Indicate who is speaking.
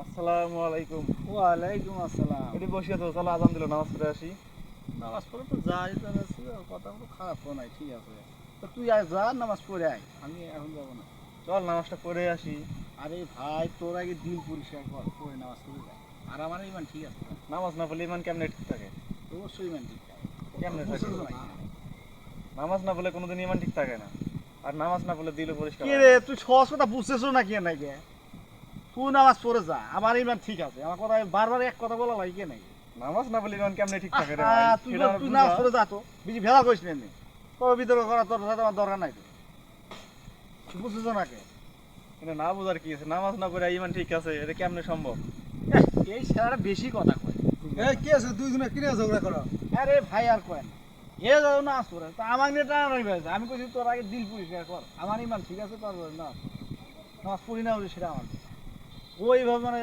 Speaker 1: আসসালামু আলাইকুম।
Speaker 2: ওয়ালাইকুম আসসালাম।
Speaker 1: এটি বসিয়া তো চলো আজান দিল, নামাজ পড়ে আসি।
Speaker 2: নামাজ পড়ে তো যাই যাচ্ছি, কথা তো খারাপ তো নাই, ঠিক আছে। তো তুই আয়, যা নামাজ পড়ে আয়, আমি এখন যাবো না।
Speaker 1: চল নামাজটা পড়ে আসি।
Speaker 2: আরে ভাই, তোর আগে দিল পরিষ্কার কর, পড়ে নামাজ পড়ে যায়। আর আমার ইমান ঠিক আছে না?
Speaker 1: নামাজ না পড়লে ইমান কেমনে ঠিক থাকে?
Speaker 2: অবশ্যই ইমান ঠিক থাকে।
Speaker 1: কেমনে থাকে?
Speaker 2: বুঝছো না?
Speaker 1: নামাজ না পড়লে কোনোদিন ইমান ঠিক থাকে না। আর নামাজ না পড়লে দিল পরিষ্কার
Speaker 2: কি
Speaker 1: হয়
Speaker 2: রে,
Speaker 1: না।
Speaker 2: তুই সহজ কথা বুঝতেছো না কি নাকি? তুই নামাজ পড়ে যা, আমার ইমান ঠিক আছে। আমার কথা বারবার এক কথা বলা লাগে কি নাকি?
Speaker 1: নামাজ না পড়লে ইমান কেমনে ঠিক থাকে রে ভাই?
Speaker 2: তুই
Speaker 1: সেটা আমার
Speaker 2: তুই
Speaker 1: বুঝা।
Speaker 2: নামাজ পড়ে যা, তো বেশি ভেলা করিস না এমনি। তোর বিতর্ক করা তোর সাথে আমার দরকার নাই তো। তুই বুঝতেছো না কে?
Speaker 1: কিন্তু না বুঝার কি আছে? নামাজ না পড়ে ইমান ঠিক আছে, এটা কেমনে সম্ভব?
Speaker 2: এই ছেলেটা বেশি কথা কয়।
Speaker 3: এই কি আছে দুইজনে কিনে ঝগড়া করো?
Speaker 2: আরে ভাই, আর কয় না, এ যাও না আসরে তা আমার নিয়ে টানা রইবে। আমি কইছি তোর আগে দিল পরিষ্কার কর, আমার ইমান ঠিক আছে, তোর না নামাজ পড়ি না বলে সেটা আমার ওইভাবে মানে